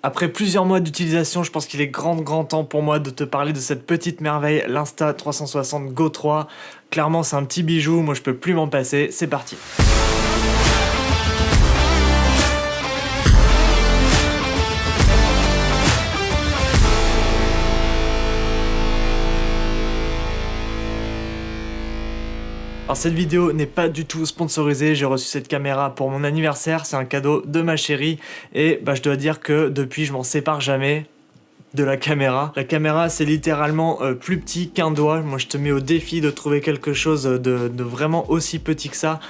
Après plusieurs mois d'utilisation, je pense qu'il est grand temps pour moi de te parler de cette petite merveille, l'Insta360 Go 3. Clairement, c'est un petit bijou, moi je peux plus m'en passer, c'est parti. Alors cette vidéo n'est pas du tout sponsorisée, j'ai reçu cette caméra pour mon anniversaire, c'est un cadeau de ma chérie et je dois dire que depuis je m'en sépare jamais de la caméra. La caméra c'est littéralement plus petit qu'un doigt, moi je te mets au défi de trouver quelque chose de vraiment aussi petit que ça.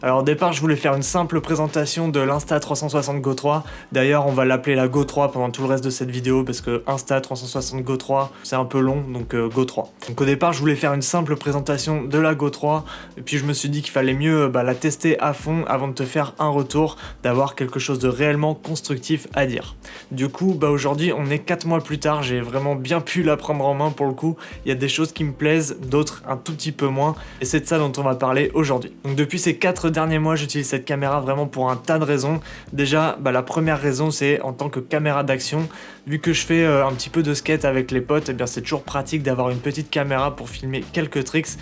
Alors au départ je voulais faire une simple présentation de l'Insta360 Go 3, d'ailleurs on va l'appeler la Go 3 pendant tout le reste de cette vidéo parce que Insta360 Go 3 c'est un peu long, donc Go 3. Donc au départ je voulais faire une simple présentation de la Go 3 et puis je me suis dit qu'il fallait mieux la tester à fond avant de te faire un retour, d'avoir quelque chose de réellement constructif à dire. Du coup aujourd'hui on est 4 mois plus tard, j'ai vraiment bien pu la prendre en main pour le coup, il y a des choses qui me plaisent, d'autres un tout petit peu moins et c'est de ça dont on va parler aujourd'hui. Donc depuis ces 4 derniers mois, j'utilise cette caméra vraiment pour un tas de raisons. Déjà, la première raison, c'est en tant que caméra d'action. Vu que je fais un petit peu de skate avec les potes, et bien c'est toujours pratique d'avoir une petite caméra pour filmer quelques tricks.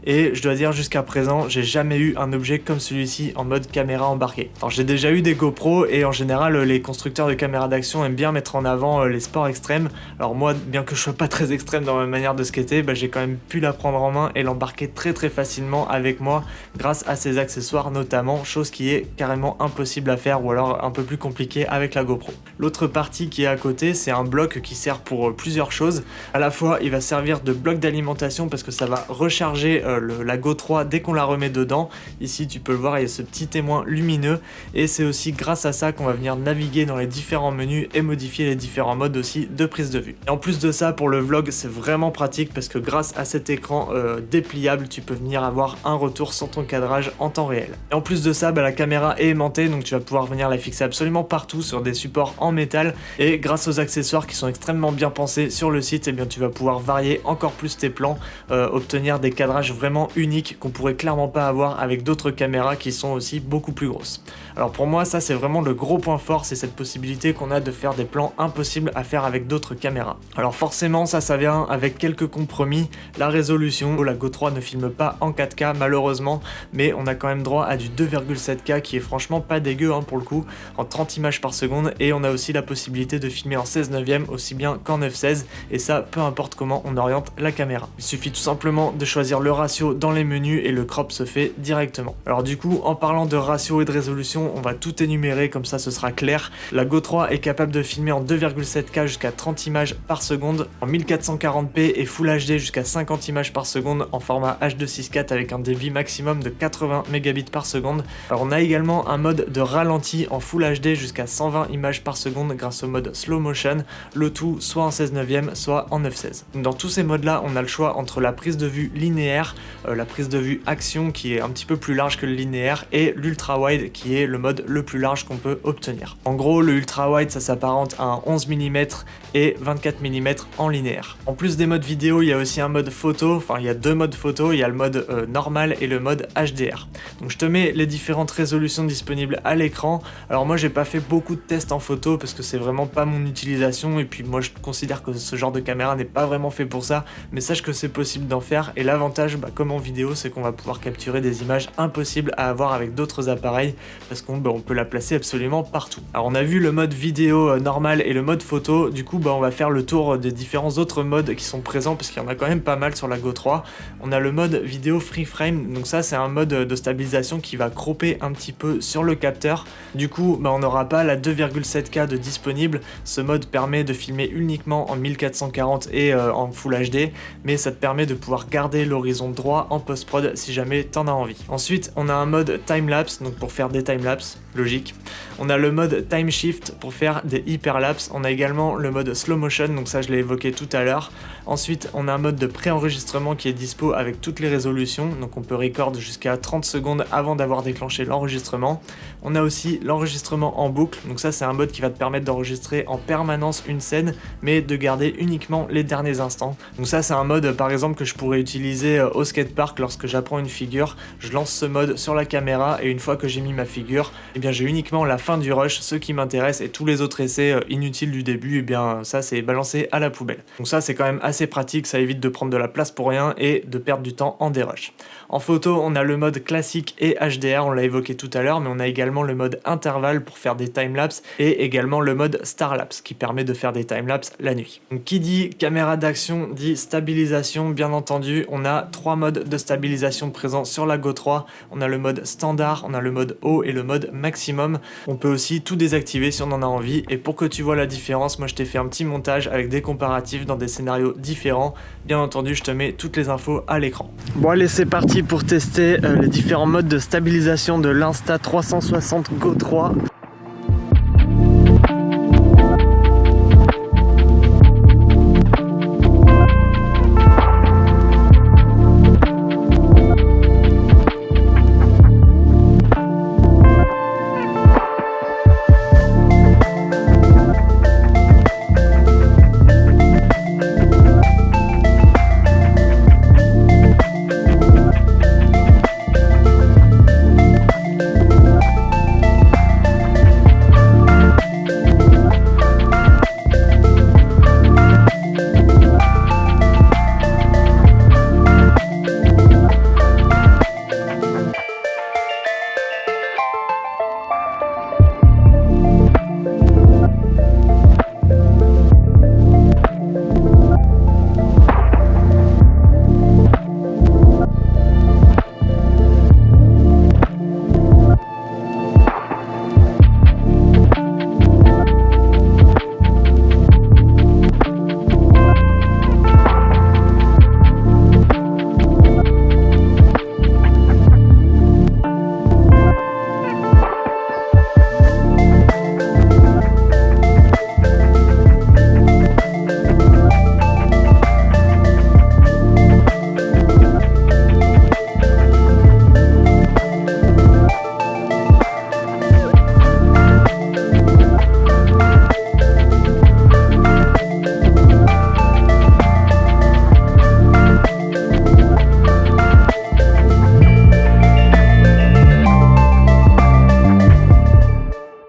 Et je dois dire jusqu'à présent, j'ai jamais eu un objet comme celui-ci en mode caméra embarquée. Alors j'ai déjà eu des GoPro et en général les constructeurs de caméras d'action aiment bien mettre en avant les sports extrêmes. Alors moi, bien que je sois pas très extrême dans ma manière de skater, j'ai quand même pu la prendre en main et l'embarquer très facilement avec moi grâce à ces accessoires notamment, chose qui est carrément impossible à faire ou alors un peu plus compliqué avec la GoPro. L'autre partie qui est à côté, c'est un bloc qui sert pour plusieurs choses. À la fois, il va servir de bloc d'alimentation parce que ça va recharger la Go 3 dès qu'on la remet dedans. Ici tu peux le voir, il y a ce petit témoin lumineux et c'est aussi grâce à ça qu'on va venir naviguer dans les différents menus et modifier les différents modes aussi de prise de vue. Et en plus de ça, pour le vlog c'est vraiment pratique parce que grâce à cet écran dépliable, tu peux venir avoir un retour sur ton cadrage en temps réel. Et en plus de ça, la caméra est aimantée, donc tu vas pouvoir venir la fixer absolument partout sur des supports en métal et grâce aux accessoires qui sont extrêmement bien pensés sur le site, tu vas pouvoir varier encore plus tes plans, obtenir des cadrages vraiment unique qu'on pourrait clairement pas avoir avec d'autres caméras qui sont aussi beaucoup plus grosses. Alors pour moi ça c'est vraiment le gros point fort, c'est cette possibilité qu'on a de faire des plans impossibles à faire avec d'autres caméras. Alors forcément ça vient avec quelques compromis, la résolution, la Go 3 ne filme pas en 4K malheureusement, mais on a quand même droit à du 2,7K qui est franchement pas dégueu pour le coup, en 30 images par seconde, et on a aussi la possibilité de filmer en 16:9 aussi bien qu'en 9:16, et ça peu importe comment on oriente la caméra. Il suffit tout simplement de choisir le ratio dans les menus et le crop se fait directement. Alors du coup, en parlant de ratio et de résolution, on va tout énumérer, comme ça ce sera clair. La Go 3 est capable de filmer en 2,7K jusqu'à 30 images par seconde, en 1440p et Full HD jusqu'à 50 images par seconde en format H.264 avec un débit maximum de 80 mégabits par seconde. Alors on a également un mode de ralenti en Full HD jusqu'à 120 images par seconde grâce au mode Slow Motion, le tout soit en 16:9, soit en 9:16. Dans tous ces modes là, on a le choix entre la prise de vue linéaire, la prise de vue action qui est un petit peu plus large que le linéaire et l'ultra wide qui est le mode le plus large qu'on peut obtenir. En gros, le ultra wide ça s'apparente à un 11 mm et 24 mm en linéaire. En plus des modes vidéo, il y a aussi un mode photo, enfin il y a deux modes photo, il y a le mode normal et le mode HDR. Donc je te mets les différentes résolutions disponibles à l'écran. Alors moi j'ai pas fait beaucoup de tests en photo parce que c'est vraiment pas mon utilisation et puis moi je considère que ce genre de caméra n'est pas vraiment fait pour ça, mais sache que c'est possible d'en faire et l'avantage comme en vidéo c'est qu'on va pouvoir capturer des images impossibles à avoir avec d'autres appareils parce qu'on peut la placer absolument partout. Alors on a vu le mode vidéo normal et le mode photo, du coup on va faire le tour des différents autres modes qui sont présents parce qu'il y en a quand même pas mal sur la Go 3. On a le mode vidéo free frame, donc ça c'est un mode de stabilisation qui va cropper un petit peu sur le capteur. Du coup on n'aura pas la 2,7K de disponible, ce mode permet de filmer uniquement en 1440 et en Full HD, mais ça te permet de pouvoir garder l'horizon droit en post-prod si jamais t'en as envie. Ensuite on a un mode time-lapse, donc pour faire des time-lapse, logique. On a le mode time shift pour faire des hyperlapse. On a également le mode slow motion, donc ça je l'ai évoqué tout à l'heure. Ensuite on a un mode de pré-enregistrement qui est dispo avec toutes les résolutions, donc on peut record jusqu'à 30 secondes avant d'avoir déclenché l'enregistrement. On a aussi l'enregistrement en boucle, donc ça c'est un mode qui va te permettre d'enregistrer en permanence une scène mais de garder uniquement les derniers instants. Donc ça c'est un mode par exemple que je pourrais utiliser au skatepark lorsque j'apprends une figure. Je lance ce mode sur la caméra et une fois que j'ai mis ma figure, j'ai uniquement la fin du rush, ce qui m'intéresse, et tous les autres essais inutiles du début, et bien ça c'est balancé à la poubelle. Donc ça c'est quand même assez pratique, ça évite de prendre de la place pour rien et de perdre du temps en dérush. En photo, on a le mode classique et HDR, on l'a évoqué tout à l'heure, mais on a également le mode intervalle pour faire des timelapses et également le mode starlapse qui permet de faire des timelapses la nuit. Donc qui dit caméra d'action dit stabilisation, bien entendu. On a 3 modes de stabilisation présents sur la Go 3. On a le mode standard, on a le mode haut et le mode maximum. On peut aussi tout désactiver si on en a envie, et pour que tu vois la différence, moi je t'ai fait un petit montage avec des comparatifs dans des scénarios différents. Bien entendu, je te mets toutes les infos à l'écran. Bon allez, c'est parti pour tester les différents modes de stabilisation de l'Insta360 Go 3.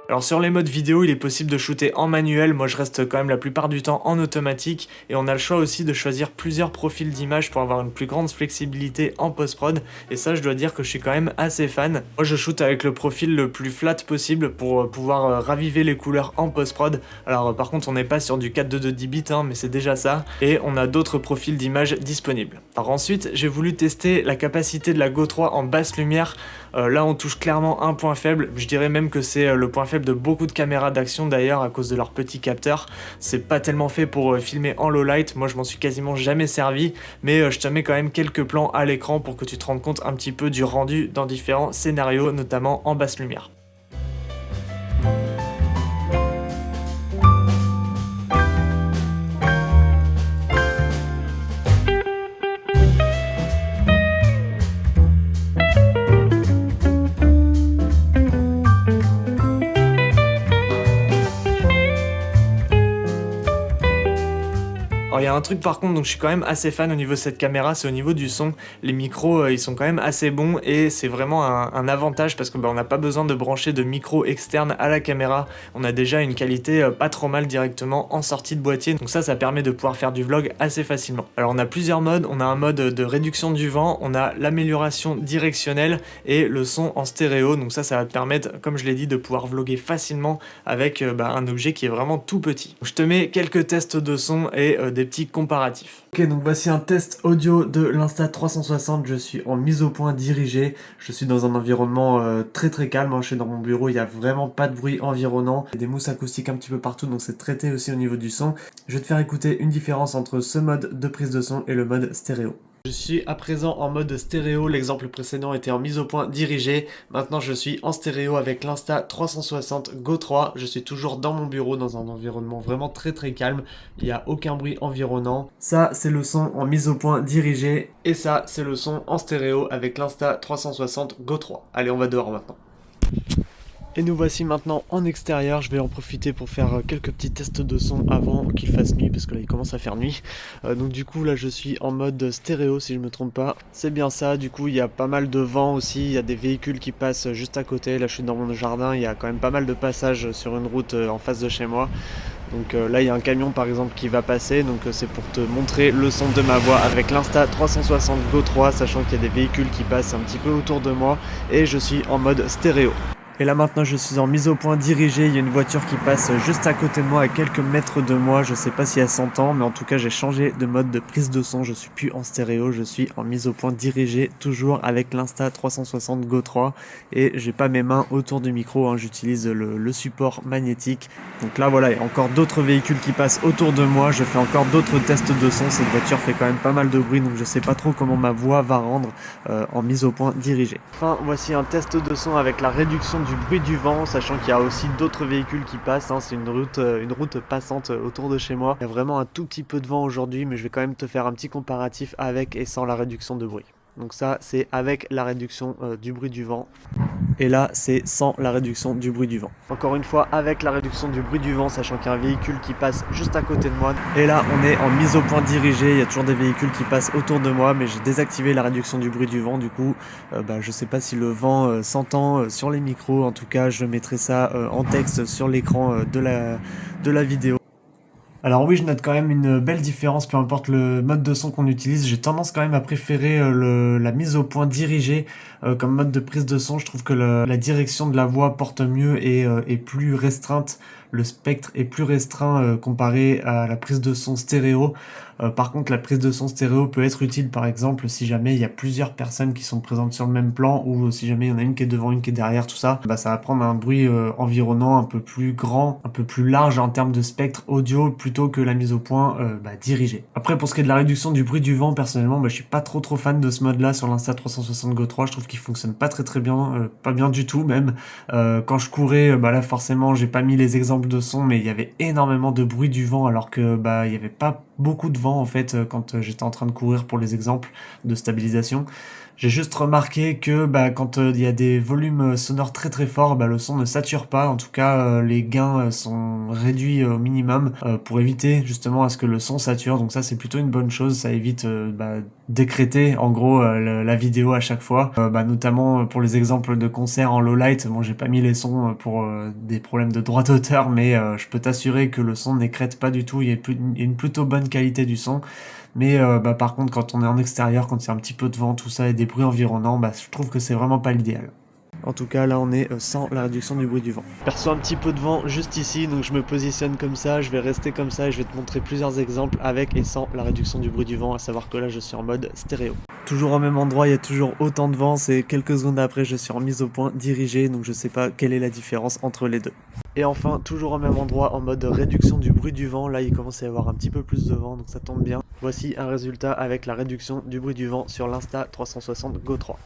Alors sur les modes vidéo, il est possible de shooter en manuel, moi je reste quand même la plupart du temps en automatique, et on a le choix aussi de choisir plusieurs profils d'image pour avoir une plus grande flexibilité en post-prod, et ça je dois dire que je suis quand même assez fan. Moi je shoot avec le profil le plus flat possible pour pouvoir raviver les couleurs en post-prod. Alors par contre on n'est pas sur du 4:2 10 bits, mais c'est déjà ça, et on a d'autres profils d'image disponibles. Alors ensuite j'ai voulu tester la capacité de la Go 3 en basse lumière. Là on touche clairement un point faible, je dirais même que c'est le point faible de beaucoup de caméras d'action d'ailleurs à cause de leurs petits capteurs. C'est pas tellement fait pour filmer en low light, moi je m'en suis quasiment jamais servi, mais je te mets quand même quelques plans à l'écran pour que tu te rendes compte un petit peu du rendu dans différents scénarios, notamment en basse lumière. Alors il y a un truc par contre, donc je suis quand même assez fan au niveau de cette caméra, c'est au niveau du son. Les micros ils sont quand même assez bons, et c'est vraiment un avantage parce que on n'a pas besoin de brancher de micro externe à la caméra. On a déjà une qualité pas trop mal directement en sortie de boîtier, donc ça permet de pouvoir faire du vlog assez facilement. Alors on a plusieurs modes, on a un mode de réduction du vent, on a l'amélioration directionnelle et le son en stéréo, donc ça va te permettre, comme je l'ai dit, de pouvoir vlogger facilement avec un objet qui est vraiment tout petit. Donc, je te mets quelques tests de son et des petits comparatifs. Ok, donc voici un test audio de l'Insta360, je suis en mise au point dirigée, je suis dans un environnement très calme, je suis dans mon bureau, il n'y a vraiment pas de bruit environnant, il y a des mousses acoustiques un petit peu partout, donc c'est traité aussi au niveau du son. Je vais te faire écouter une différence entre ce mode de prise de son et le mode stéréo. Je suis à présent en mode stéréo, l'exemple précédent était en mise au point dirigée, maintenant je suis en stéréo avec l'Insta360 Go 3, je suis toujours dans mon bureau dans un environnement vraiment très calme, il n'y a aucun bruit environnant. Ça c'est le son en mise au point dirigée, et ça c'est le son en stéréo avec l'Insta360 Go 3. Allez, on va dehors maintenant. Et nous voici maintenant en extérieur. Je vais en profiter pour faire quelques petits tests de son avant qu'il fasse nuit, parce que là il commence à faire nuit. Donc du coup là je suis en mode stéréo si je me trompe pas. C'est bien ça, du coup il y a pas mal de vent aussi, il y a des véhicules qui passent juste à côté. Là je suis dans mon jardin, il y a quand même pas mal de passages sur une route en face de chez moi. Donc là il y a un camion par exemple qui va passer, donc c'est pour te montrer le son de ma voix avec l'Insta360 Go 3, sachant qu'il y a des véhicules qui passent un petit peu autour de moi et je suis en mode stéréo. Et là maintenant je suis en mise au point dirigée, il y a une voiture qui passe juste à côté de moi, à quelques mètres de moi, je sais pas si elle s'entend, mais en tout cas j'ai changé de mode de prise de son, je suis plus en stéréo, je suis en mise au point dirigée, toujours avec l'Insta360 Go 3, et j'ai pas mes mains autour du micro, hein, j'utilise le support magnétique. Donc là voilà, il y a encore d'autres véhicules qui passent autour de moi, je fais encore d'autres tests de son, cette voiture fait quand même pas mal de bruit, donc je sais pas trop comment ma voix va rendre en mise au point dirigée. Enfin voici un test de son avec la réduction du bruit du vent, sachant qu'il y a aussi d'autres véhicules qui passent, hein. C'est une route passante autour de chez moi. Il y a vraiment un tout petit peu de vent aujourd'hui, mais je vais quand même te faire un petit comparatif avec et sans la réduction de bruit. Donc ça c'est avec la réduction du bruit du vent. Et là c'est sans la réduction du bruit du vent. Encore une fois avec la réduction du bruit du vent, sachant qu'il y a un véhicule qui passe juste à côté de moi. Et là on est en mise au point dirigée, il y a toujours des véhicules qui passent autour de moi, mais j'ai désactivé la réduction du bruit du vent, du coup je sais pas si le vent s'entend sur les micros. En tout cas je mettrai ça en texte sur l'écran de la vidéo. Alors oui, je note quand même une belle différence, peu importe le mode de son qu'on utilise. J'ai tendance quand même à préférer la mise au point dirigée comme mode de prise de son. Je trouve que la direction de la voix porte mieux et est plus restreinte. Le spectre est plus restreint comparé à la prise de son stéréo. Par contre, la prise de son stéréo peut être utile, par exemple, si jamais il y a plusieurs personnes qui sont présentes sur le même plan, ou si jamais il y en a une qui est devant, une qui est derrière, tout ça, ça va prendre un bruit environnant un peu plus grand, un peu plus large en termes de spectre audio, plutôt que la mise au point dirigée. Après, pour ce qui est de la réduction du bruit du vent, personnellement, je suis pas trop fan de ce mode-là sur l'Insta360 Go 3. Je trouve qu'il fonctionne pas très bien, pas bien du tout même. Quand je courais, là forcément, j'ai pas mis les exemples de son, mais il y avait énormément de bruit du vent, alors que il y avait pas beaucoup de vent en fait quand j'étais en train de courir pour les exemples de stabilisation. J'ai juste remarqué que quand il y a des volumes sonores très forts, le son ne sature pas. En tout cas, les gains sont réduits au minimum pour éviter justement à ce que le son sature. Donc ça, c'est plutôt une bonne chose. Ça évite d'écréter en gros la vidéo à chaque fois. Notamment pour les exemples de concerts en low light. Bon, j'ai pas mis les sons pour des problèmes de droit d'auteur, mais je peux t'assurer que le son n'écrète pas du tout. Il y a une plutôt bonne qualité du son. Mais par contre, quand on est en extérieur, quand il y a un petit peu de vent, tout ça, et des bruits environnants, je trouve que c'est vraiment pas l'idéal. En tout cas, là, on est sans la réduction du bruit du vent. Je perçois un petit peu de vent juste ici, donc je me positionne comme ça, je vais rester comme ça, et je vais te montrer plusieurs exemples avec et sans la réduction du bruit du vent, à savoir que là, je suis en mode stéréo. Toujours au même endroit, il y a toujours autant de vent, c'est quelques secondes après, je suis en mise au point dirigée, donc je sais pas quelle est la différence entre les deux. Et enfin, toujours au même endroit, en mode réduction du bruit du vent, là il commence à y avoir un petit peu plus de vent, donc ça tombe bien. Voici un résultat avec la réduction du bruit du vent sur l'Insta360 Go 3.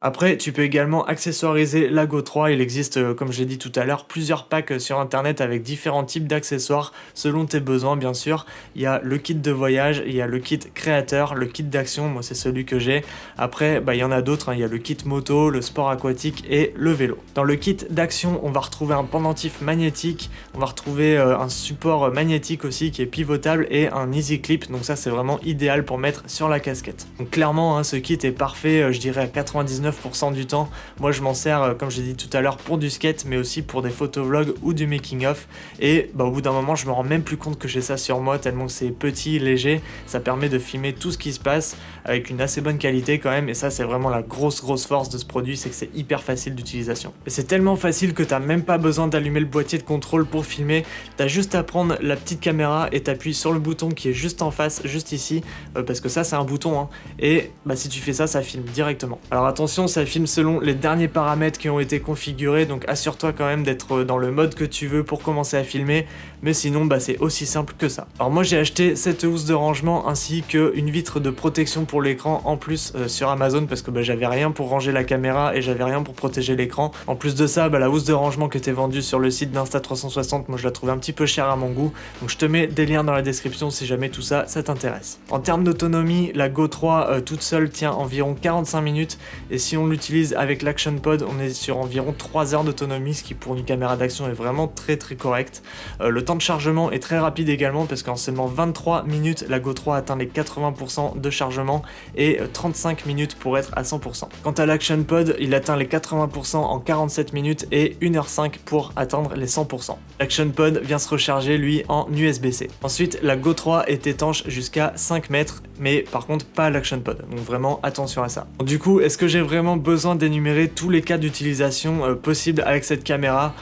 Après, tu peux également accessoiriser la Go 3. Il existe, comme j'ai dit tout à l'heure, plusieurs packs sur internet avec différents types d'accessoires selon tes besoins, bien sûr. Il y a le kit de voyage, il y a le kit créateur, le kit d'action, moi c'est celui que j'ai. Après, il y en a d'autres, hein. Il y a le kit moto, le sport aquatique et le vélo. Dans le kit d'action, on va retrouver un pendentif magnétique, on va retrouver un support magnétique aussi qui est pivotable et un easy clip. Donc ça, c'est vraiment idéal pour mettre sur la casquette. Donc clairement, hein, ce kit est parfait, je dirais à 99% du temps. Moi je m'en sers comme j'ai dit tout à l'heure pour du skate, mais aussi pour des photovlogs ou du making of, et au bout d'un moment je me rends même plus compte que j'ai ça sur moi tellement que c'est petit, léger. Ça permet de filmer tout ce qui se passe avec une assez bonne qualité quand même, et ça c'est vraiment la grosse force de ce produit, c'est que c'est hyper facile d'utilisation. Et c'est tellement facile que t'as même pas besoin d'allumer le boîtier de contrôle pour filmer, t'as juste à prendre la petite caméra et t'appuies sur le bouton qui est juste en face, juste ici, parce que ça c'est un bouton, hein, et si tu fais ça, ça filme directement. Alors attention, ça filme selon les derniers paramètres qui ont été configurés, donc assure-toi quand même d'être dans le mode que tu veux pour commencer à filmer. mais sinon bah c'est aussi simple que ça. Alors moi j'ai acheté cette housse de rangement ainsi qu'une vitre de protection pour l'écran en plus sur Amazon parce que bah, j'avais rien pour ranger la caméra et j'avais rien pour protéger l'écran. En plus de ça, bah, la housse de rangement qui était vendue sur le site d'Insta360, moi je la trouvais un petit peu chère à mon goût, donc je te mets des liens dans la description si jamais tout ça, ça t'intéresse. En termes d'autonomie, la Go 3 toute seule tient environ 45 minutes et si on l'utilise avec l'Action Pod, on est sur environ 3 heures d'autonomie, ce qui pour une caméra d'action est vraiment très correct. Le temps de chargement est très rapide également parce qu'en seulement 23 minutes, la Go 3 atteint les 80% de chargement et 35 minutes pour être à 100%. Quant à l'Action Pod, il atteint les 80% en 47 minutes et 1h05 pour atteindre les 100%. L'Action Pod vient se recharger lui en USB-C. Ensuite, la Go 3 est étanche jusqu'à 5 mètres, mais par contre pas l'Action Pod, donc vraiment attention à ça. Du coup, est-ce que j'ai vraiment besoin d'énumérer tous les cas d'utilisation possibles avec cette caméra ?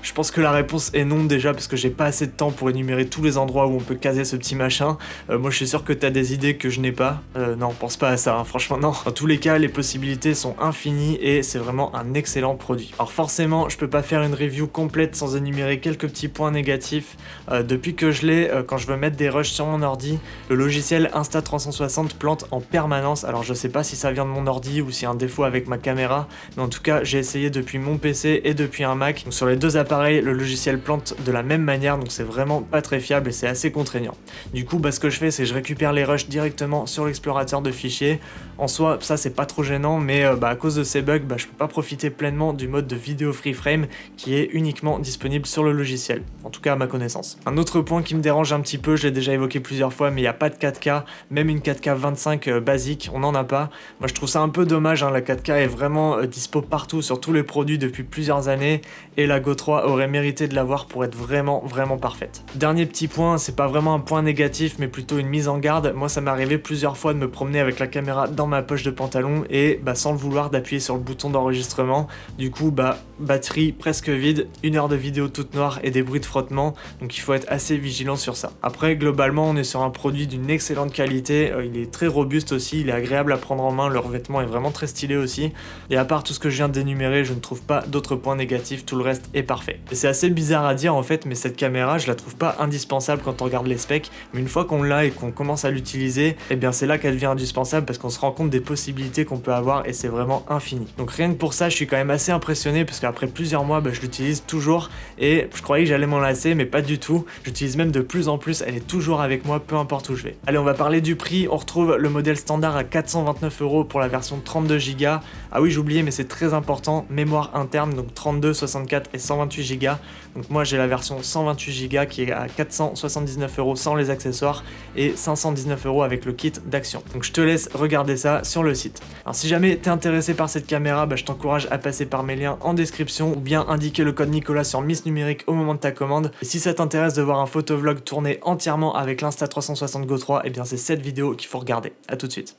Je pense que la réponse est non déjà parce que j'ai pas assez de temps pour énumérer tous les endroits où on peut caser ce petit machin. Moi je suis sûr que t'as des idées que je n'ai pas. Non, pense pas à ça, hein, franchement non. Dans tous les cas, les possibilités sont infinies et c'est vraiment un excellent produit. Alors forcément, je peux pas faire une review complète sans énumérer quelques petits points négatifs. Depuis que je l'ai, quand je veux mettre des rushs sur mon ordi, le logiciel Insta360 plante en permanence. Alors je sais pas si ça vient de mon ordi ou s'il y a un défaut avec ma caméra, mais en tout cas j'ai essayé depuis mon PC et depuis un Mac. Donc sur les deux appareils, le logiciel plante de la même manière, donc c'est vraiment pas très fiable et c'est assez contraignant. Du coup, ce que je fais, c'est que je récupère les rushs directement sur l'explorateur de fichiers. En soi, ça c'est pas trop gênant, mais à cause de ces bugs, je peux pas profiter pleinement du mode de vidéo free frame qui est uniquement disponible sur le logiciel, en tout cas à ma connaissance. Un autre point qui me dérange un petit peu, je l'ai déjà évoqué plusieurs fois, mais il n'y a pas de 4K, même une 4K 25 basique, on n'en a pas. Moi je trouve ça un peu dommage, hein, la 4K est vraiment dispo partout sur tous les produits depuis plusieurs années, et la Go 3 aurait mérité de l'avoir pour être vraiment parfaite. Dernier petit point, c'est pas vraiment un point négatif mais plutôt une mise en garde. Moi ça m'est arrivé plusieurs fois de me promener avec la caméra dans ma poche de pantalon et sans le vouloir d'appuyer sur le bouton d'enregistrement. Du coup batterie presque vide, 1 heure de vidéo toute noire et des bruits de frottement, donc il faut être assez vigilant sur ça. Après globalement on est sur un produit d'une excellente qualité, il est très robuste aussi, il est agréable à prendre en main, le revêtement est vraiment très stylé aussi, et à part tout ce que je viens d'énumérer, je ne trouve pas d'autres points négatifs, tout le reste est parfait. Et c'est assez bizarre à dire en fait, mais cette caméra je la trouve pas indispensable quand on regarde les specs, mais une fois qu'on l'a et qu'on commence à l'utiliser, et bien c'est là qu'elle devient indispensable parce qu'on se rend compte des possibilités qu'on peut avoir et c'est vraiment infini. Donc rien que pour ça je suis quand même assez impressionné parce qu'après plusieurs mois je l'utilise toujours et je croyais que j'allais m'en lasser mais pas du tout, j'utilise même de plus en plus, elle est toujours avec moi peu importe où je vais. Allez, on va parler du prix, on retrouve le modèle standard à 429 € pour la version 32 Go. Ah oui j'ai oublié mais c'est très important, mémoire interne donc 32, 64 et 128 Go. Donc moi j'ai la version 128 Go qui est à 479 € sans les accessoires et 519 € avec le kit d'action. Donc je te laisse regarder ça sur le site. Alors si jamais t'es intéressé par cette caméra, je t'encourage à passer par mes liens en description ou bien indiquer le code Nicolas sur Miss Numérique au moment de ta commande. Et si ça t'intéresse de voir un photovlog tourné entièrement avec l'Insta360 Go 3, et bien c'est cette vidéo qu'il faut regarder. A tout de suite.